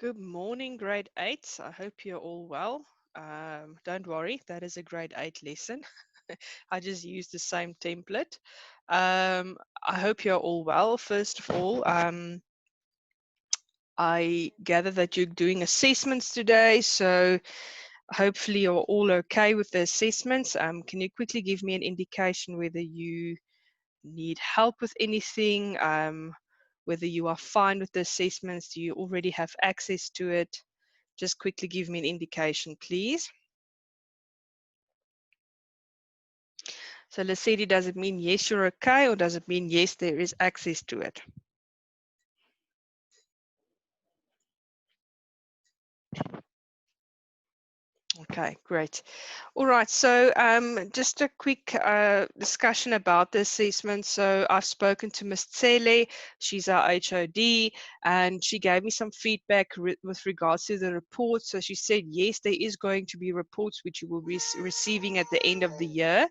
Good morning, grade 8s. I hope you're all well. Don't worry, that is a grade 8 lesson. I just used the same template. I hope you're all well. First of all, I gather that you're doing assessments today, so hopefully you're all okay with the assessments. Can you quickly give me an indication whether you need help with anything, whether you are fine with the assessments? Do you already have access to it? Just quickly give me an indication, please. So Lesedi, does it mean yes, you're okay, or does it mean yes, there is access to it? Okay, great. All right, so just a quick discussion about the assessment. So I've spoken to Ms. Tsele, she's our HOD, and she gave me some feedback with regards to the reports. So she said, yes, there is going to be reports which you will be receiving at the end of the year.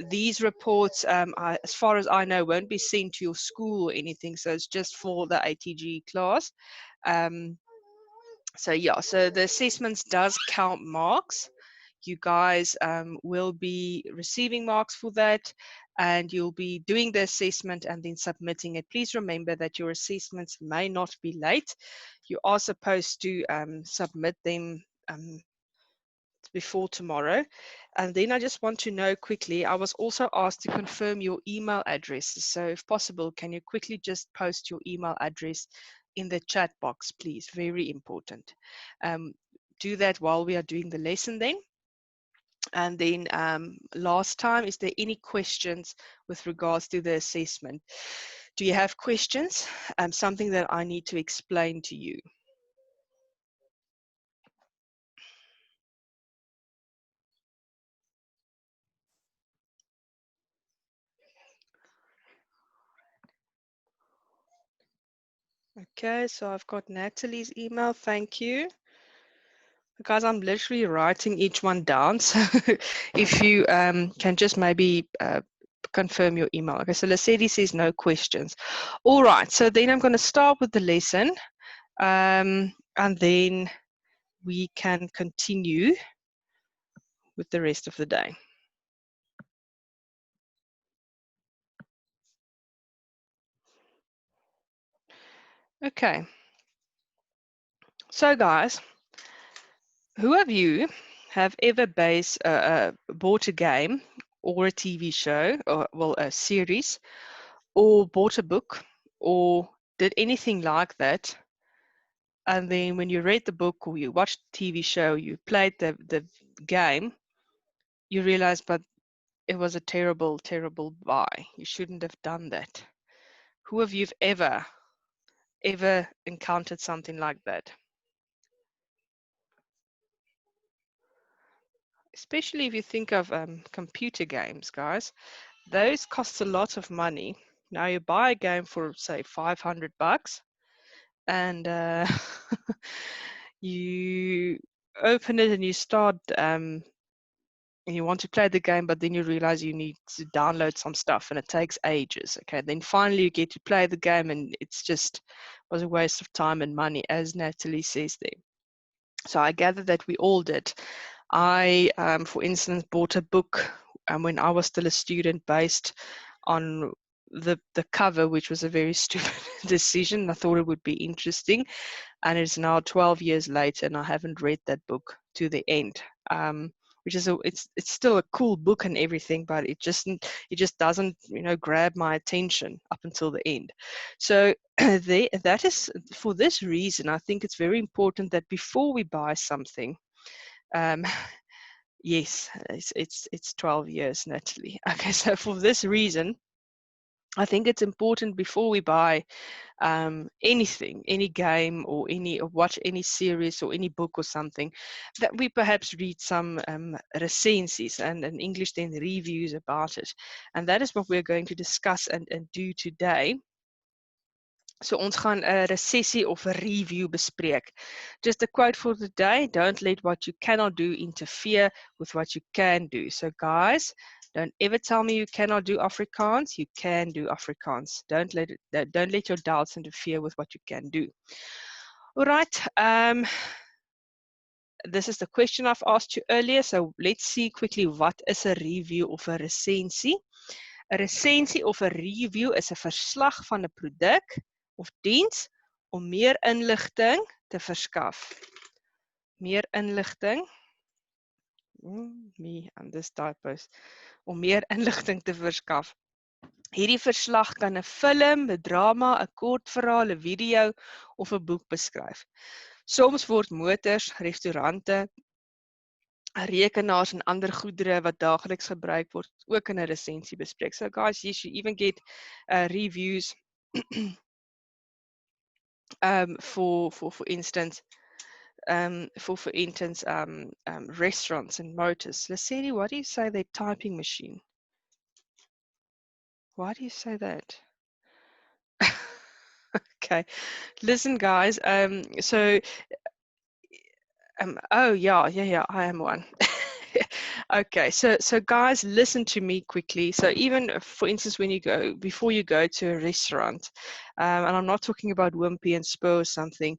These reports, as far as I know, won't be sent to your school or anything, so it's just for the ATG class. So yeah, so the assessments does count marks. You guys will be receiving marks for that, and you'll be doing the assessment and then submitting it. Please remember that your assessments may not be late. You are supposed to submit them before tomorrow. And then I just want to know quickly, I was also asked to confirm your email addresses. So if possible, can you quickly just post your email address in the chat box, please? Very important. Do that while we are doing the lesson then. And then last time, is there any questions with regards to the assessment? Do you have questions? Something that I need to explain to you? Okay, so I've got Natalie's email. Thank you. Guys, I'm literally writing each one down. So if you can just maybe confirm your email. Okay, so Lesedi says no questions. All right, so then I'm going to start with the lesson, and then we can continue with the rest of the day. Okay, so guys, who of you have ever bought a game or a TV show, or well, a series, or bought a book, or did anything like that, and then when you read the book or you watched the TV show, you played the game, you realize, but it was a terrible, terrible buy. You shouldn't have done that. Who of you have ever encountered something like that? Especially if you think of computer games, guys. Those cost a lot of money. Now you buy a game for, say, 500 bucks, and you open it and you start and you want to play the game, but then you realize you need to download some stuff and it takes ages. Okay, then finally you get to play the game and it's just was a waste of time and money, as Natalie says there. So I gather that we all did. I, for instance, bought a book when I was still a student based on the cover, which was a very stupid decision. I thought it would be interesting, and it's now 12 years later and I haven't read that book to the end. Which is it's still a cool book and everything, but it just doesn't grab my attention up until the end. So that is for this reason. I think it's very important that before we buy something, yes, it's 12 years, Natalie. Okay, so for this reason, I think it's important before we buy anything, any game or watch any series or any book or something, that we perhaps read some resensies and in English then reviews about it. And that is what we're going to discuss and do today. So ons gaan 'n resensie of 'n review bespreek. Just a quote for the day: don't let what you cannot do interfere with what you can do. So guys, don't ever tell me you cannot do Afrikaans. You can do Afrikaans. Don't let your doubts interfere with what you can do. All right. This is the question I've asked you earlier. So let's see quickly, what is a review of 'n resensie? 'n Resensie of 'n review is 'n verslag van 'n produk of diens om meer inligting te verskaf. Meer inligting. Me and this typos. Om meer inligting te verskaf. Hierdie verslag kan 'n film, 'n drama, 'n kortverhaal, 'n video of 'n boek beskryf. Soms word motors, restaurante, rekenaars en ander goedere wat daagliks gebruik word ook in 'n resensie bespreek. So guys, you should even get reviews for instance restaurants and motors. Leslie, what do you say their typing machine? Why do you say that? Okay, listen guys, oh yeah, I am one. Okay, so guys, listen to me quickly. So even for instance, when you go, before you go to a restaurant, and I'm not talking about Wimpy and Spur or something,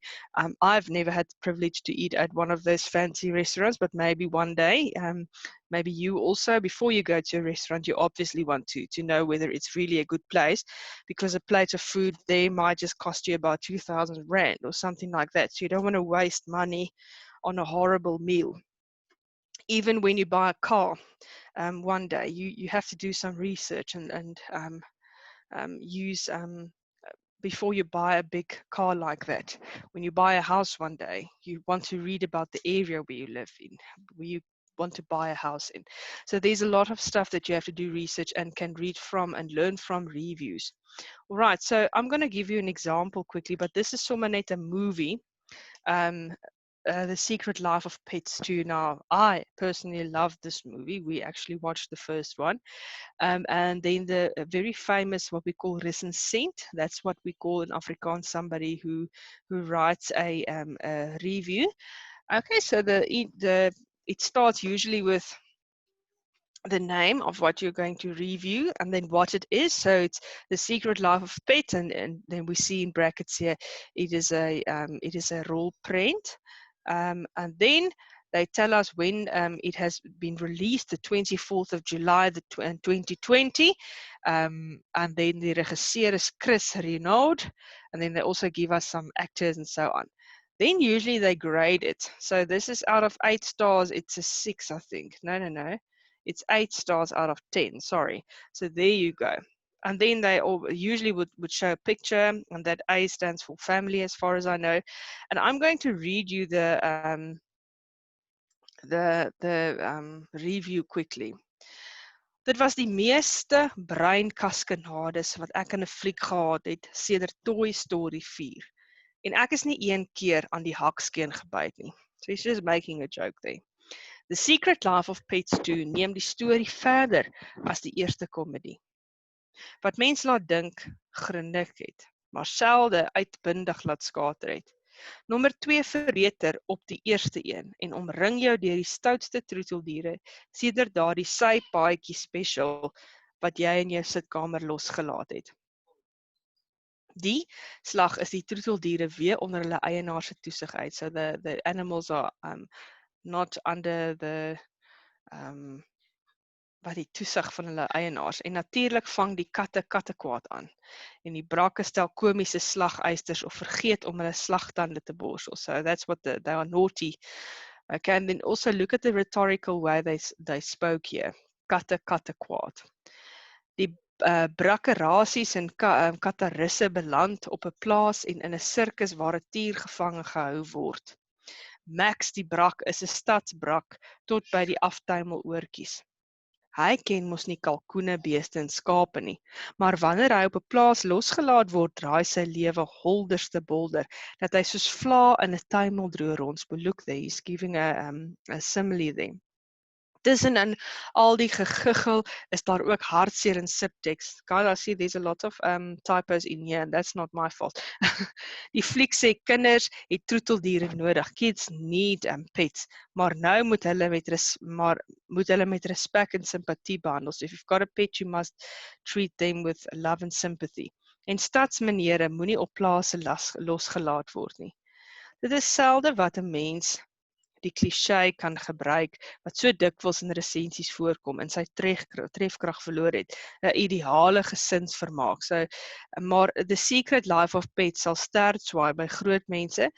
I've never had the privilege to eat at one of those fancy restaurants, but maybe one day, maybe you also, before you go to a restaurant, you obviously want to know whether it's really a good place, because a plate of food there might just cost you about 2,000 Rand or something like that. So you don't want to waste money on a horrible meal. Even when you buy a car, one day you have to do some research and use before you buy a big car like that. When you buy a house one day, you want to read about the area where you live in, where you want to buy a house in. So there's a lot of stuff that you have to do research and can read from and learn from reviews. All right, so I'm going to give you an example quickly, but this is sommer net a movie. The Secret Life of Pets 2. Now, I personally love this movie. We actually watched the first one. And then the very famous, what we call Resensie. That's what we call in Afrikaans somebody who writes a review. Okay, so it starts usually with the name of what you're going to review and then what it is. So it's The Secret Life of Pet, and then we see in brackets here it is a role print, and then they tell us when it has been released, the 24th of July 2020, and then the regisseur is Chris Renaud, and then they also give us some actors and so on. Then usually they grade it. So this is out of 8 stars, it's a 6, I think. No. It's 8 stars out of 10, sorry. So there you go. And then they usually would show a picture, and that A stands for family as far as I know. And I'm going to read you the review quickly. Dit was die meeste breinkaskanades wat ek in 'n fliek gehad het sedert Toy Story 4. En ek is nie een keer aan die hakskeen gebyt nie. So he's just making a joke there. The Secret Life of Pets 2 neem die storie verder as die eerste komedie. Wat mens laat dink, grinnik het, maar selde uitbundig laat skater het. Nommer 2 verbeter op die eerste een en omring jou deur die stoutste troeteldiere sedert daardie sypaadjie special wat jy in jou sitkamer losgelaat het. Die slag is die troeteldiere weer onder hulle eienaar se toesig uit. So the animals are not under the wat die toesig van hulle eienaars. En natuurlik vang die katte kattekwaad aan. En die brakke stel komiese slageisters of vergeet om hulle slagtande te borsel. So that's what they are naughty. Okay, and then also look at the rhetorical way they spoke here. Katte kattekwaad. Die brakke rasies en katterisse beland op 'n plaas en in 'n sirkus waar 'n tier gevange gehou word. Max die brak is 'n stadsbrak tot by die aftuimeloortjies. Hy ken mos nie kalkoene, beeste en skape nie, maar wanneer hy op 'n plaas losgelaat word, draai sy lewe holderste bolder, dat hy soos vla in 'n tuimeldroër rondspoel. Look there, he's giving a simile there. Tussenin al die gegiggel is daar ook hartseer in subtext. God, I see there's a lot of typos in here, and that's not my fault. Die fliek sê kinders het troeteldiere nodig. Kids need pets, maar nou moet hulle met respek en simpatie behandel. So if you've got a pet, you must treat them with love and sympathy. En stadsmaniere moenie op plase losgelaat word nie. Dit is selde wat 'n mens die kliseë kan gebruik wat so dikwels in resensies voorkom en sy trefkrag verloor het. 'n Ideale gesinsvermaak. Maar The Secret Life of Pets sal sterk swaai by groot mense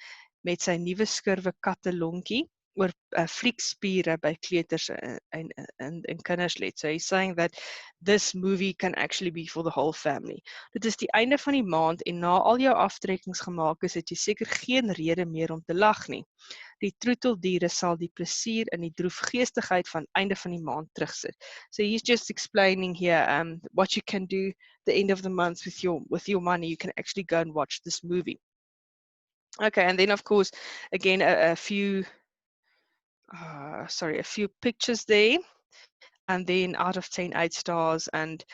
met sy nuwe skurwe kattelonkie oor fliekspiere by kleuters en kinders let. So he's saying that this movie can actually be for the whole family. Dit is die einde van die maand en na al jou aftrekkings gemaak is, het jy seker geen rede meer om te lag nie. Die troeteldiere sal die plesier en die droefgeestigheid van einde van die maand terugsit. So he's just explaining here what you can do the end of the month with your money. You can actually go and watch this movie. Okay, and then of course, again, a few pictures there, and then out of 10, 8 stars, and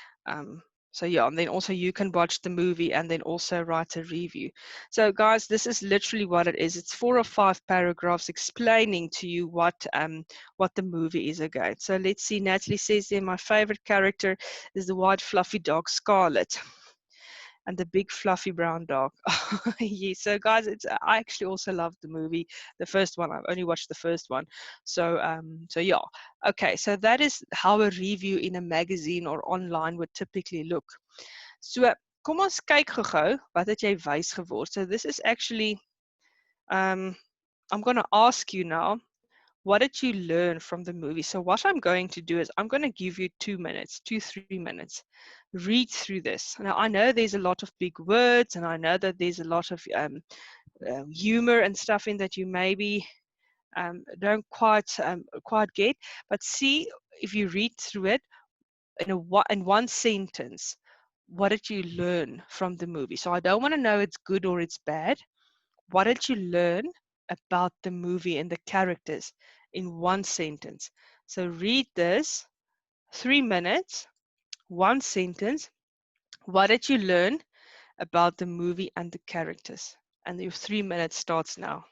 so yeah, and then also you can watch the movie and then also write a review. So guys, this is literally what it is. It's 4 or 5 paragraphs explaining to you what the movie is again. So let's see, Natalie says there, my favorite character is the white fluffy dog Scarlet. And the big fluffy brown dog. Yeah, so guys, I actually also loved the movie, the first one. I've only watched the first one. So yeah. Okay, so that is how a review in a magazine or online would typically look. So kom ons kyk gou-gou wat het jy wys geword. So this is actually I'm going to ask you now, what did you learn from the movie? So what I'm going to do is I'm going to give you 2 minutes, 3 minutes. Read through this. Now, I know there's a lot of big words, and I know that there's a lot of humor and stuff in that you maybe don't quite get, but see if you read through it in one sentence, what did you learn from the movie? So I don't want to know it's good or it's bad. What did you learn about the movie and the characters in one sentence? So read this, 3 minutes, one sentence. What did you learn about the movie and the characters? And your 3 minutes starts now.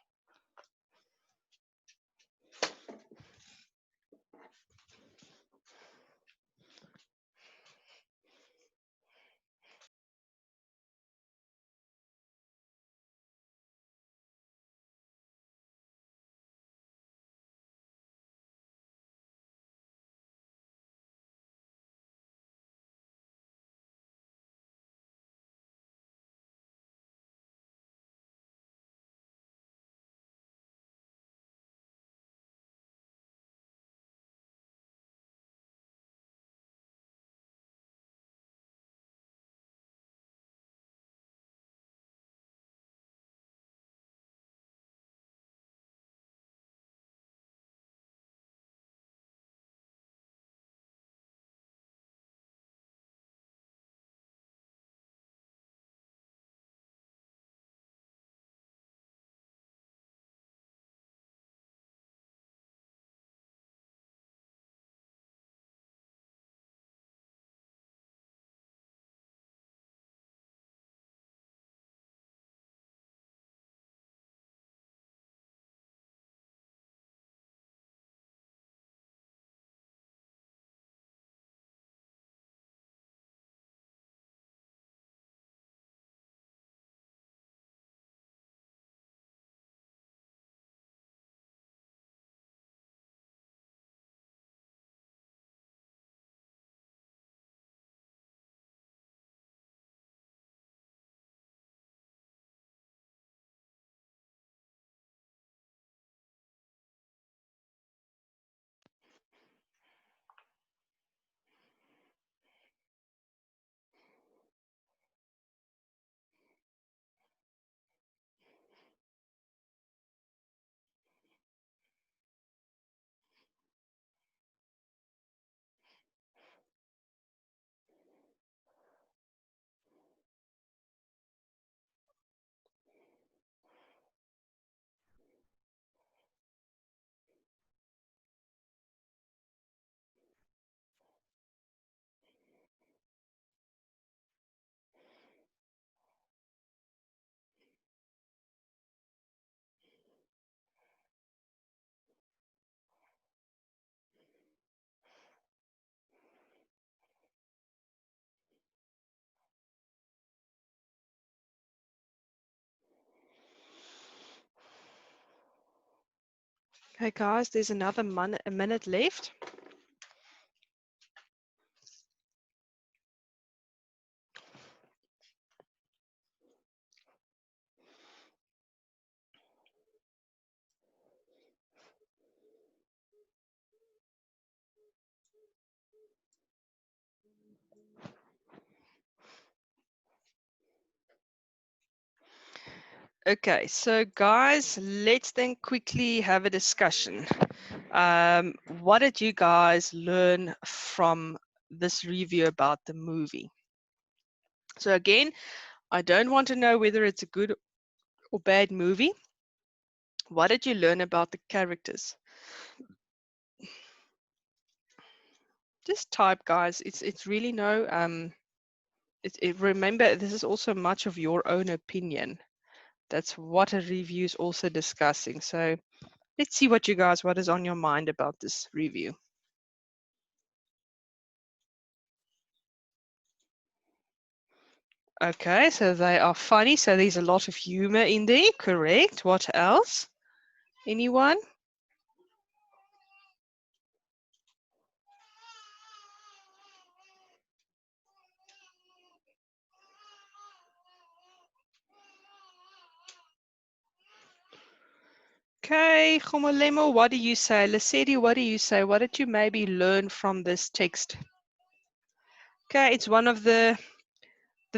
Okay, guys, there's another a minute left. Okay, so guys, let's then quickly have a discussion. What did you guys learn from this review about the movie? So again, I don't want to know whether it's a good or bad movie. What did you learn about the characters? Just type, guys. It's really no remember, this is also much of your own opinion. That's what a review is also discussing. So let's see what is on your mind about this review. Okay, so they are funny. So there's a lot of humor in there. Correct. What else? Anyone? Okay, Khomolemo, what do you say? Lesedi, what do you say? What did you maybe learn from this text? Okay, it's one of the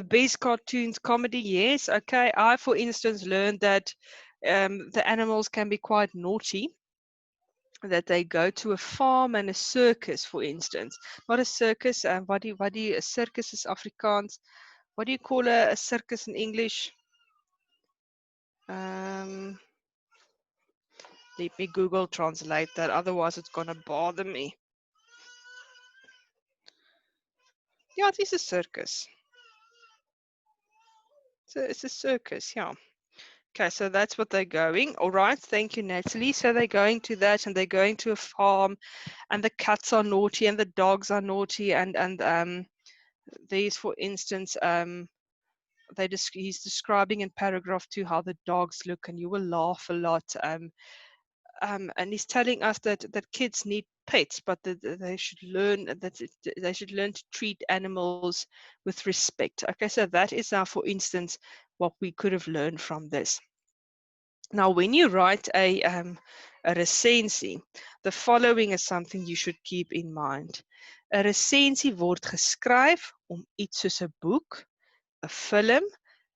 base cartoons comedy. Yes. Okay, I, for instance, learned that the animals can be quite naughty. That they go to a farm and a circus, for instance. Not a circus. A circus is Afrikaans. What do you call a circus in English? Let me Google translate that, otherwise it's gonna bother me. Yeah, it is a circus. So it's a circus, yeah. Okay, so that's what they're going. All right, thank you, Natalie. So they're going to that, and they're going to a farm, and the cats are naughty, and the dogs are naughty, and these, for instance, he's describing in paragraph 2 how the dogs look, and you will laugh a lot. And he's telling us that kids need pets, but that they should learn they should learn to treat animals with respect. Okay, so that is now, for instance, what we could have learned from this. Now, when you write a resensie, the following is something you should keep in mind. 'n resensie word geskryf om iets soos 'n boek, 'n film,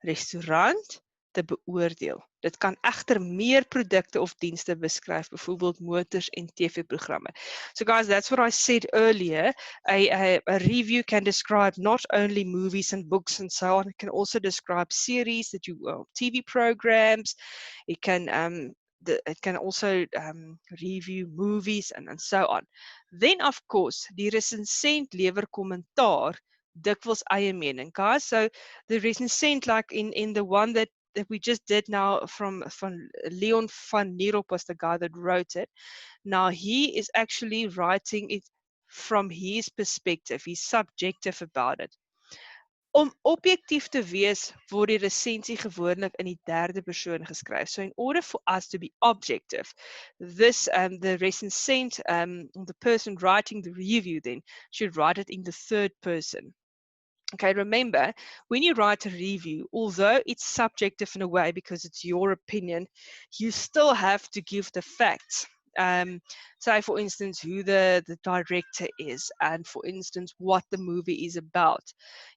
restaurant te beoordeel. Dit kan egter meer produkte of dienste beskryf, byvoorbeeld motors en TV-programme. So guys, that's what I said earlier. A review can describe not only movies and books and so on, it can also describe series that TV programs. It can also review movies and so on. Then, of course, die resensent lewer kommentaar, dikwels eie mening, guys. So the recent, like in the one that we just did now from Leon van Nierop, was the guy that wrote it. Now he is actually writing it from his perspective. He's subjective about it. Om objektief te wees, word die resensie gewoonlik in die derde persoon geskryf. So in order for us to be objective, the recensent, the person writing the review then should write it in the third person. Okay, remember, when you write a review, although it's subjective in a way because it's your opinion, you still have to give the facts. Say, for instance, who the director is, and for instance, what the movie is about.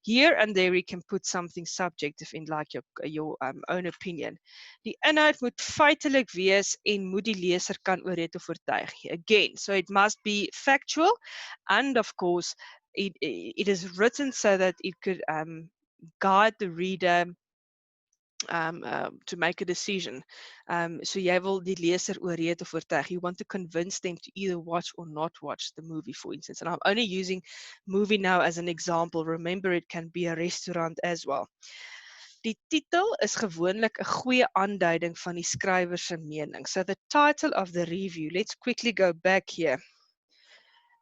Here and there, we can put something subjective in, like your own opinion. Die inhoud moet feitelik wees en moet die leser kan ooreed of oortuig. Again, so it must be factual, and of course, it is written so that it could guide the reader to make a decision. So jy wil die leser ooreed of oortuig. You want to convince them to either watch or not watch the movie, for instance. And I'm only using movie now as an example. Remember, it can be a restaurant as well. Die titel is gewoonlik 'n goeie aanduiding van die skrywer se mening. So the title of the review, let's quickly go back here.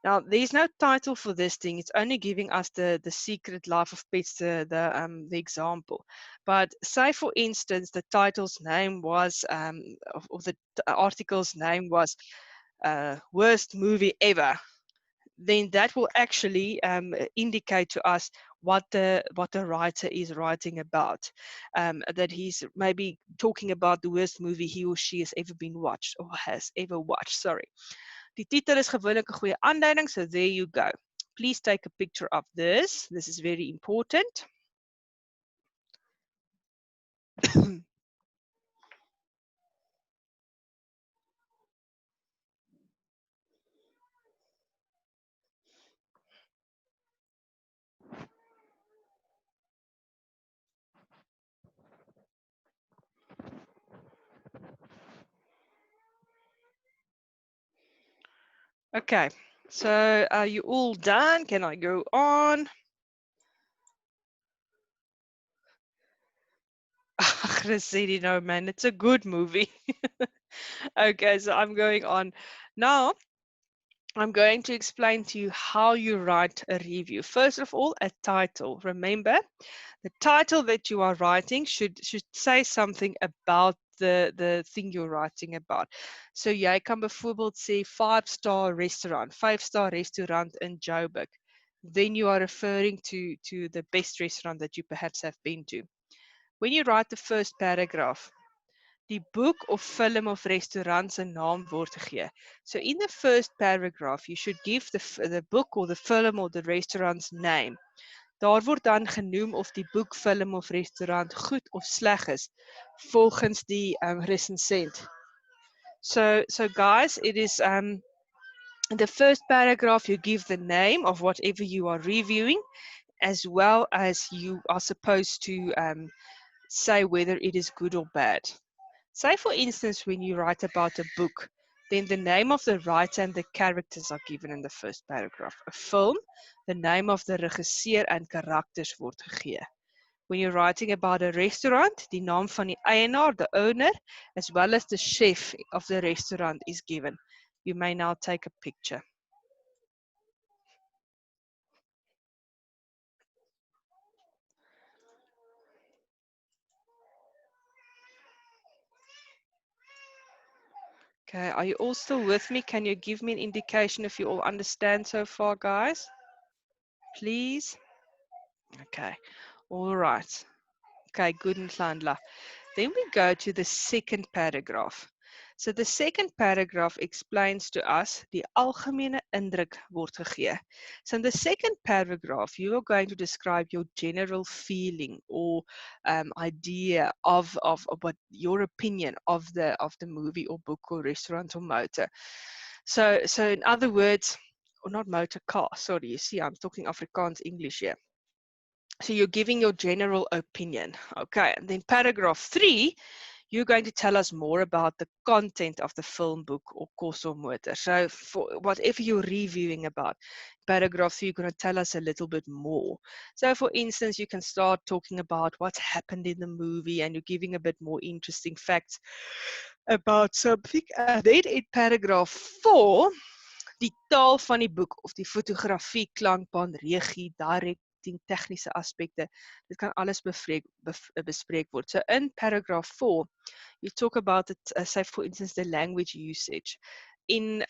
Now, there's no title for this thing. It's only giving us the secret life of pets, the example. But say, for instance, the title's name was, or the article's name was worst movie ever, then that will actually indicate to us what the writer is writing about. That he's maybe talking about the worst movie he or she has ever been watched or has ever watched. Sorry. Die titel is gewoonlik 'n goeie aanduiding, so there you go. Please take a picture of this. This is very important. Okay, so are you all done? Can I go on? Resensie, no man, it's a good movie. Okay, so I'm going on. Now, I'm going to explain to you how you write a review. First of all, a title. Remember, the title that you are writing should say something about the thing you're writing about. So jy kan byvoorbeeld sê 5-star restaurant, 5-star restaurant in Joburg. Then you are referring to the best restaurant that you perhaps have been to. When you write the first paragraph, die boek of film of restaurant se naam word gegee. So in the first paragraph, you should give the book or the film or the restaurant's name. Daar word dan genoem of die boek, film of restaurant goed of sleg is volgens die resensent. So guys, it is the first paragraph you give the name of whatever you are reviewing, as well as you are supposed to say whether it is good or bad. Say for instance, when you write about a book, then the name of the writer and the characters are given in the first paragraph. A film, the name of the regisseur and karakters word gegee. When you're writing about a restaurant, die naam van die eienaar, the owner, as well as the chef of the restaurant is given. You may now take a picture. Okay, are you all still with me? Can you give me an indication if you all understand so far, guys? Please. Okay, all right. Okay, good and Nhlanhla. Then we go to the second paragraph. So the second paragraph explains to us die algemene indruk word gegee. So in the second paragraph, you are going to describe your general feeling or idea of what your opinion of the movie or book or restaurant or motor. So in other words, or not motor, car, sorry, you see I'm talking Afrikaans English here. So you're giving your general opinion. Okay, and then paragraph 3, you're going to tell us more about the content of the film, book, or course or motor. So for whatever you're reviewing about, paragraph 3, you're going to tell us a little bit more. So for instance, you can start talking about what's happened in the movie and you're giving a bit more interesting facts about something. And then in paragraph 4, die taal van die boek of die fotografie, klankbaan, regie, directing, tegniese aspekte, dit kan alles bespreek word. So in paragraph 4, you talk about it, say for instance, the language usage. In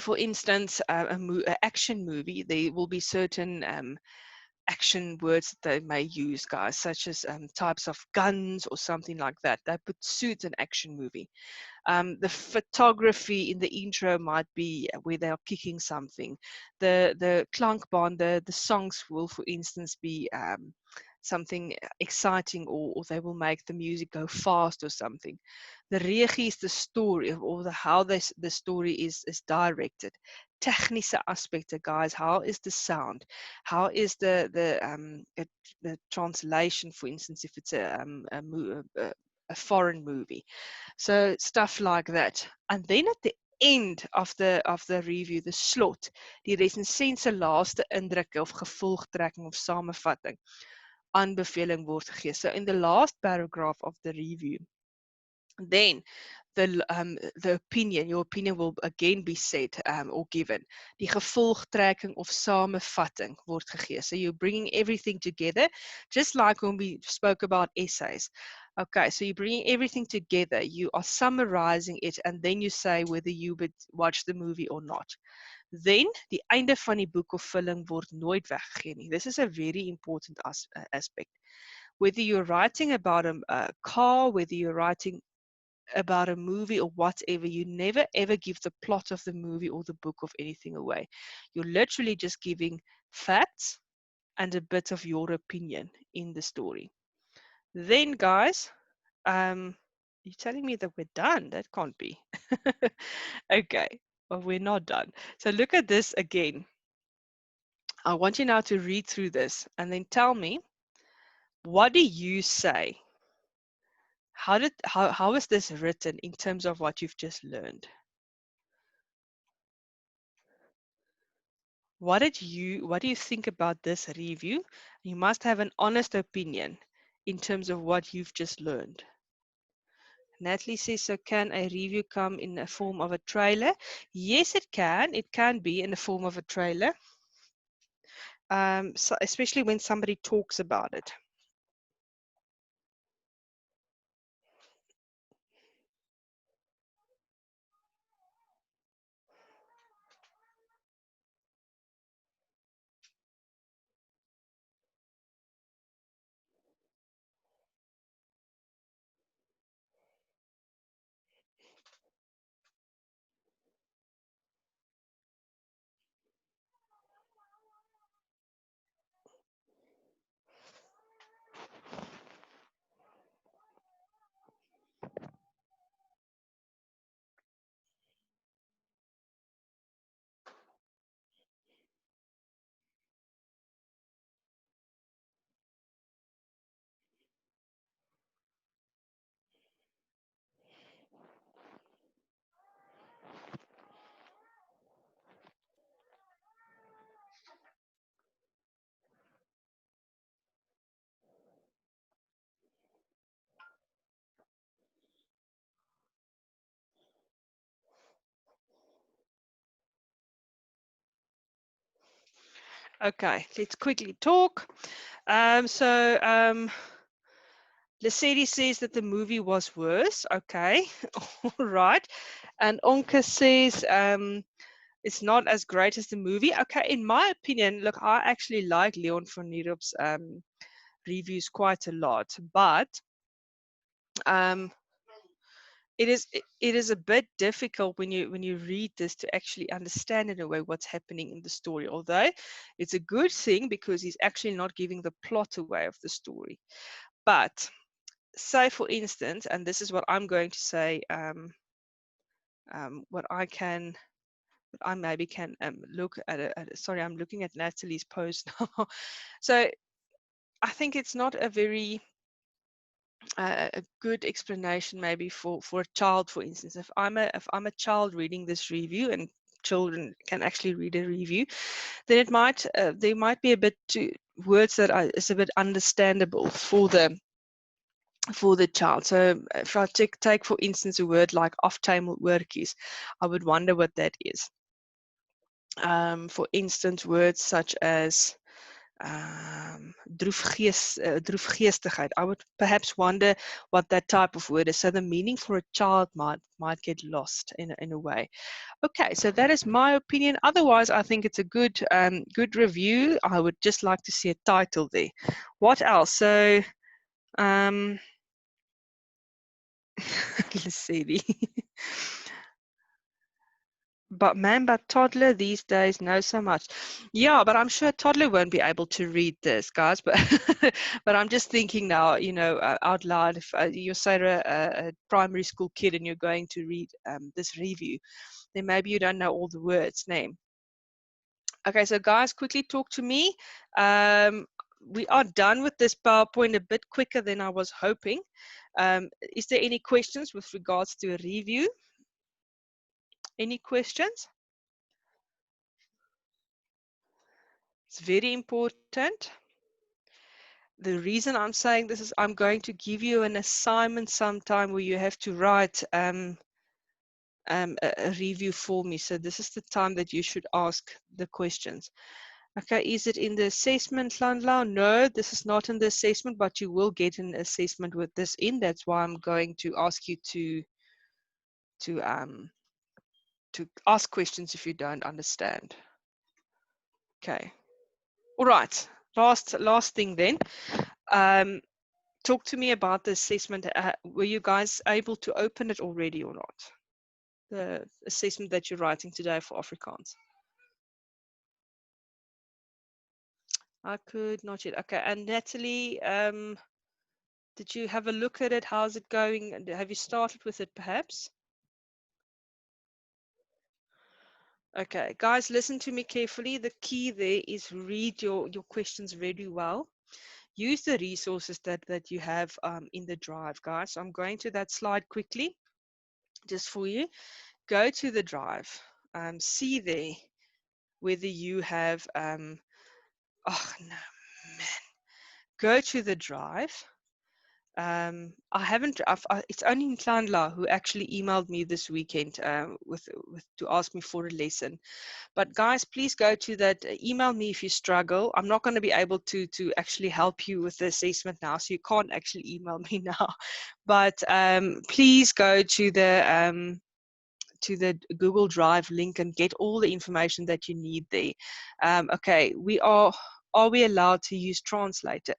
for instance, an action movie, there will be certain action words that they may use, guys, such as types of guns or something like that. That would suit an action movie. The photography in the intro might be where they are kicking something. The klankbaan, the songs will, for instance, be something exciting, or they will make the music go fast or something. The regie is the story, or how the story is directed. Technische aspekte, guys. How is the sound? How is the translation, for instance, if it's a foreign movie? So stuff like that. And then at the end of the review, the slot, die resensent se laaste indrukke of gevolgtrekking of samevatting, aanbeveling word gegee. So in the last paragraph of the review, then the opinion, your opinion will again be said or given. Die gevolgtrekking of samevatting word gegee. So you're bringing everything together, just like when we spoke about essays. Okay, so you're bringing everything together. You are summarizing it, and then you say whether you would watch the movie or not. Then, die einde van die boek of vulling word nooit weggegee nie. This is a very important aspect. Whether you're writing about a car, whether you're writing about a movie or whatever, you never ever give the plot of the movie or the book of anything away. You're literally just giving facts and a bit of your opinion in the story. Then, guys, you're telling me that we're done? That can't be. Okay, well, we're not done. So look at this again. I want you now to read through this and then tell me, what do you say? How is this written in terms of what you've just learned? What do you think about this review? You must have an honest opinion in terms of what you've just learned. Natalie says, so can a review come in the form of a trailer? Yes, it can. It can be in the form of a trailer, so especially when somebody talks about it. Okay, let's quickly talk. Lesedi says that the movie was worse. Okay, all right. And Onka says it's not as great as the movie. Okay, in my opinion, look, I actually like Leon van Nierop's reviews quite a lot, but um, it is a bit difficult when you read this to actually understand in a way what's happening in the story. Although it's a good thing because he's actually not giving the plot away of the story. But say, for instance, and this is what I'm going to say, what I maybe can look at sorry, I'm looking at Natalie's post now. So I think it's not a very a good explanation maybe for a child, for instance. If I'm a child reading this review, and children can actually read a review, then it might there might be a bit to words that is a bit understandable for the child. So if I take for instance a word like off-table workies, I would wonder what that is. For instance, words such as droefgeestigheid. I would perhaps wonder what that type of word is. So the meaning for a child might get lost in a way. Okay, so that is my opinion. Otherwise, I think it's a good review. I would just like to see a title there. What else? So, let's see. But toddler these days knows so much. Yeah, but I'm sure toddler won't be able to read this, guys. But but I'm just thinking now, out loud. If you're say a primary school kid and you're going to read this review, then maybe you don't know all the words. Name. Okay, so guys, quickly talk to me. We are done with this PowerPoint a bit quicker than I was hoping. Is there any questions with regards to a review? Any questions? It's very important. The reason I'm saying this is I'm going to give you an assignment sometime where you have to write a review for me. So this is the time that you should ask the questions. Okay, is it in the assessment, Landlau? No, this is not in the assessment, but you will get an assessment with this in. That's why I'm going to ask you to ask questions if you don't understand. Okay. All right. Last thing then. Talk to me about the assessment. Were you guys able to open it already or not? The assessment that you're writing today for Afrikaans. I could not yet. Okay. And Natalie, did you have a look at it? How's it going? And have you started with it perhaps? Okay, guys, listen to me carefully. The key there is read your questions very well. Use the resources that you have in the drive, guys. So I'm going to that slide quickly just for you. Go to the drive. See there whether you have, oh no, man. Go to the drive. I haven't, it's only Nklandla who actually emailed me this weekend with to ask me for a lesson. But guys, please go to that, email me if you struggle. I'm not going to be able to actually help you with the assessment now, so you can't actually email me now. But please go to the Google Drive link and get all the information that you need there. Okay, are we allowed to use translator?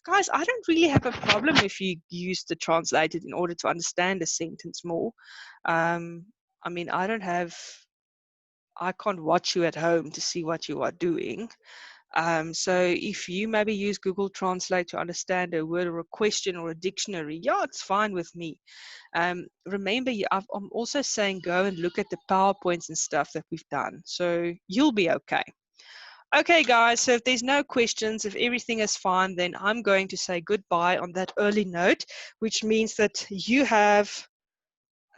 Guys, I don't really have a problem if you use the translator in order to understand a sentence more. I mean, I can't watch you at home to see what you are doing. So if you maybe use Google Translate to understand a word or a question or a dictionary, yeah, it's fine with me. Remember, I'm also saying go and look at the PowerPoints and stuff that we've done. So you'll be okay. Okay, guys, so if there's no questions, if everything is fine, then I'm going to say goodbye on that early note, which means that you have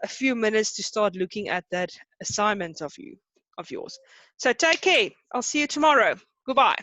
a few minutes to start looking at that assignment of yours. So take care. I'll see you tomorrow. Goodbye.